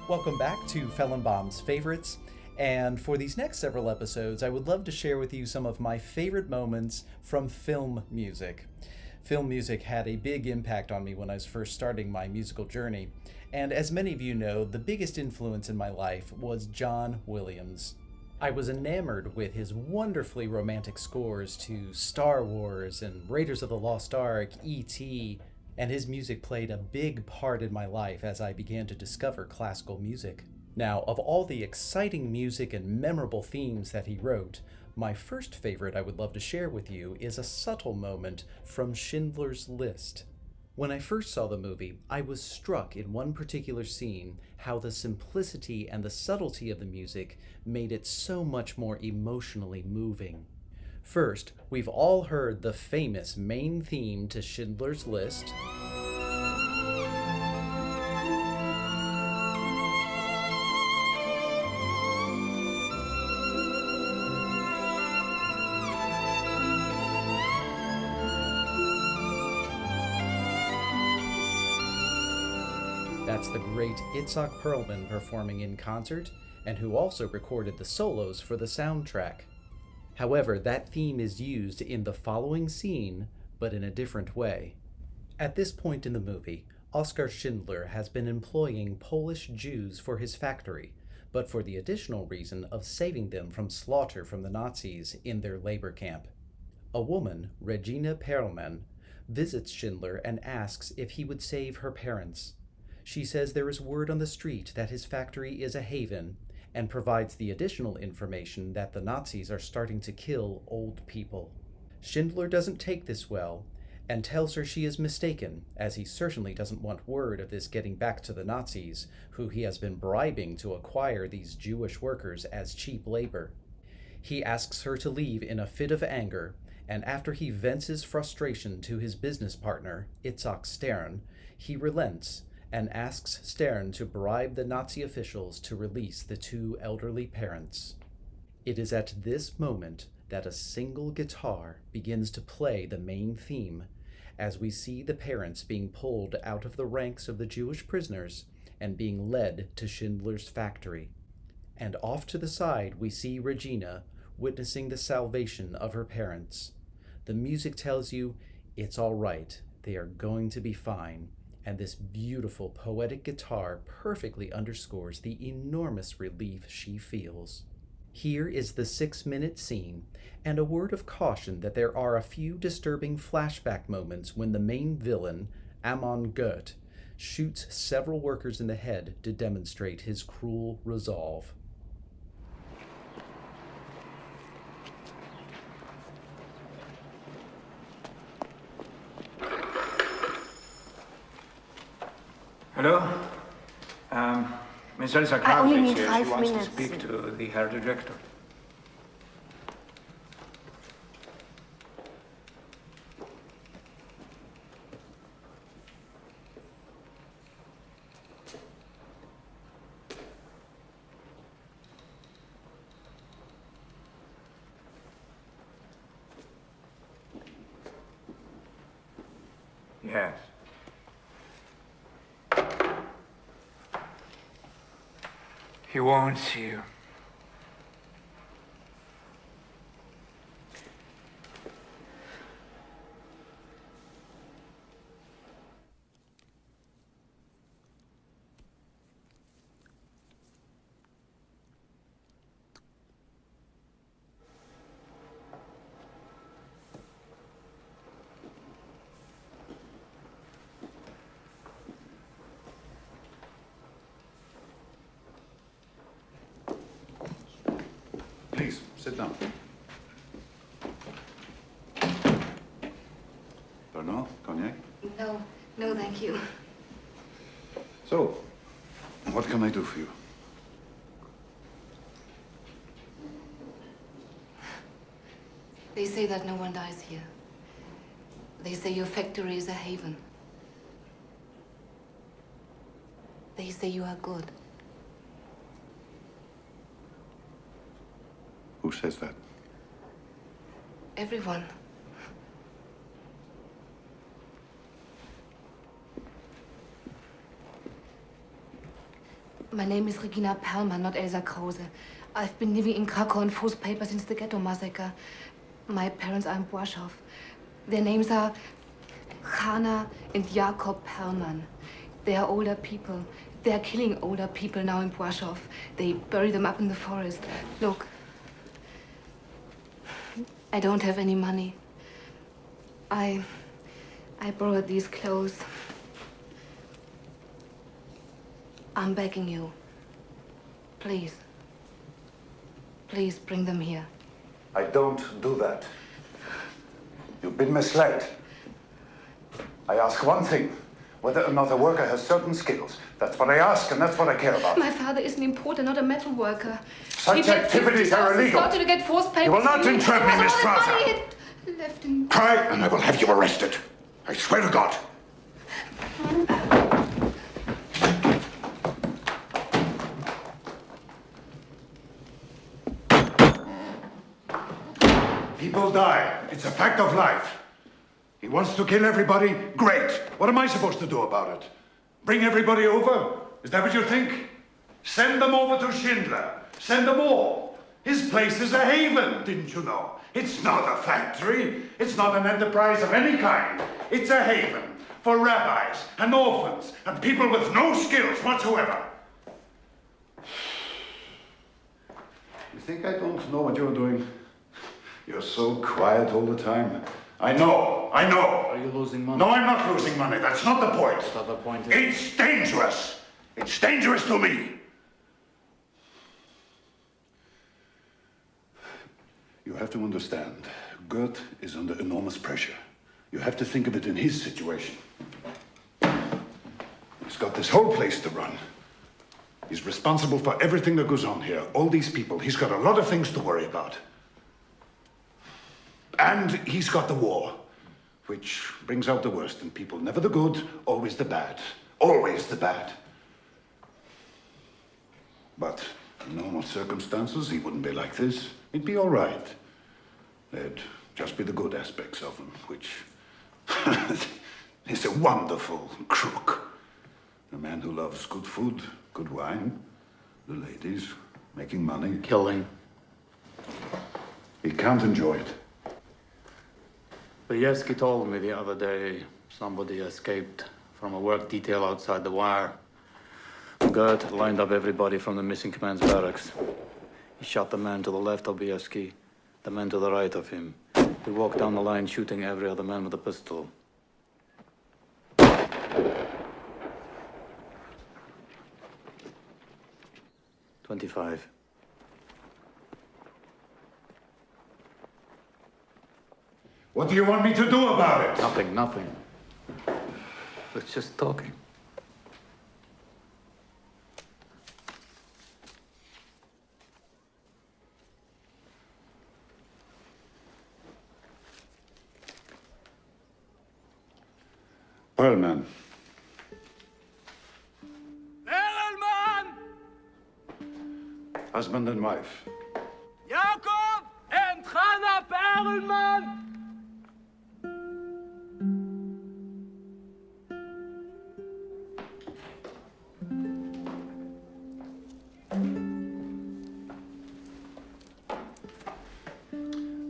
Welcome back to Fellenbaum's Favorites, and for these next several episodes, I would love to share with you some of my favorite moments from film music. Film music had a big impact on me when I was first starting my musical journey, and as many of you know, the biggest influence in my life was John Williams. I was enamored with his wonderfully romantic scores to Star Wars and Raiders of the Lost Ark, E.T., and his music played a big part in my life as I began to discover classical music. Now, of all the exciting music and memorable themes that he wrote, my first favorite I would love to share with you is a subtle moment from Schindler's List. When I first saw the movie, I was struck in one particular scene how the simplicity and the subtlety of the music made it so much more emotionally moving. First, we've all heard the famous main theme to Schindler's List. That's the great Itzhak Perlman performing in concert, and who also recorded the solos for the soundtrack. However, that theme is used in the following scene, but in a different way. At this point in the movie, Oskar Schindler has been employing Polish Jews for his factory, but for the additional reason of saving them from slaughter from the Nazis in their labor camp. A woman, Regina Perlman, visits Schindler and asks if he would save her parents. She says there is word on the street that his factory is a haven, and provides the additional information that the Nazis are starting to kill old people. Schindler doesn't take this well, and tells her she is mistaken, as he certainly doesn't want word of this getting back to the Nazis, who he has been bribing to acquire these Jewish workers as cheap labor. He asks her to leave in a fit of anger, and after he vents his frustration to his business partner, Itzhak Stern, he relents and asks Stern to bribe the Nazi officials to release the two elderly parents. It is at this moment that a single guitar begins to play the main theme, as we see the parents being pulled out of the ranks of the Jewish prisoners and being led to Schindler's factory. And off to the side we see Regina witnessing the salvation of her parents. The music tells you it's all right, they are going to be fine, and this beautiful poetic guitar perfectly underscores the enormous relief she feels. Here is the 6-minute scene, and a word of caution that there are a few disturbing flashback moments when the main villain, Amon Goeth, shoots several workers in the head to demonstrate his cruel resolve. Hello? Ms. Elsa I only Kravitz need here. 5 She wants minutes. to speak to the Herr Director. Yes. He wants you. Please, sit down. Bernard, cognac? No, thank you. So, what can I do for you? They say that no one dies here. They say your factory is a haven. They say you are good. Who says that? Everyone. My name is Regina Perlmann, not Elsa Krause. I've been living in Krakow on false paper since the ghetto massacre. My parents are in Błaszów. Their names are Hanna and Jakob Perlmann. They are older people. They are killing older people now in Błaszów. They bury them up in the forest. Look, I don't have any money. I borrowed these clothes. I'm begging you. Please. Please bring them here. I don't do that. You've been misled. I ask one thing, whether or not a worker has certain skills. That's what I ask, and that's what I care about. My father is an importer, not a metal worker. Such activities are illegal. Started to get forced papers. You will not entrap me, Miss Strasser. Left in... Cry, and I will have you arrested. I swear to God. People die. It's a fact of life. He wants to kill everybody? Great. What am I supposed to do about it? Bring everybody over? Is that what you think? Send them over to Schindler. Send them all. His place is a haven, didn't you know? It's not a factory. It's not an enterprise of any kind. It's a haven for rabbis and orphans and people with no skills whatsoever. You think I don't know what you're doing? You're so quiet all the time. I know. Are you losing money? No, I'm not losing money. That's not the point. That's not the point. It's dangerous. It's dangerous to me. You have to understand, Gert is under enormous pressure. You have to think of it in his situation. He's got this whole place to run. He's responsible for everything that goes on here. All these people. He's got a lot of things to worry about. And he's got the war, which brings out the worst in people. Never the good, always the bad. Always the bad. But in normal circumstances, he wouldn't be like this. He'd be all right. There'd just be the good aspects of him, which is a wonderful crook. A man who loves good food, good wine, the ladies, making money. Killing. He can't enjoy it. Bayevsky told me the other day somebody escaped from a work detail outside the wire. Gert lined up everybody from the missing command's barracks. He shot the man to the left of Bayevsky, the man to the right of him. He walked down the line shooting every other man with a pistol. $25. What do you want me to do about it? Nothing. It's just talking. Perlmann. Fellenbaum! Husband and wife. Jakob and Hanna Perlmann!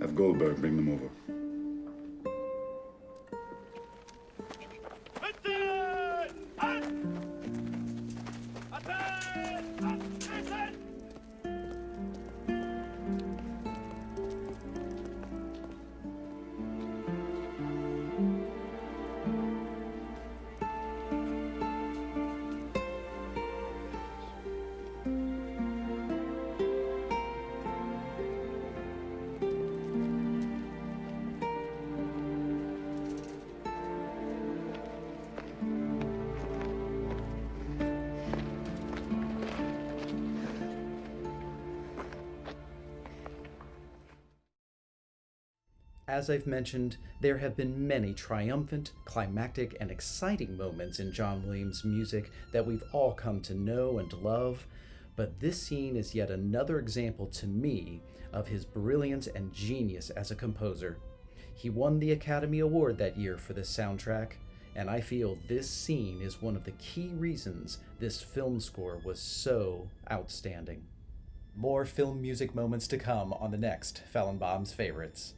Have Goldberg bring them over. As I've mentioned, there have been many triumphant, climactic, and exciting moments in John Williams' music that we've all come to know and love, but this scene is yet another example to me of his brilliance and genius as a composer. He won the Academy Award that year for this soundtrack, and I feel this scene is one of the key reasons this film score was so outstanding. More film music moments to come on the next Fellenbaum's Favorites.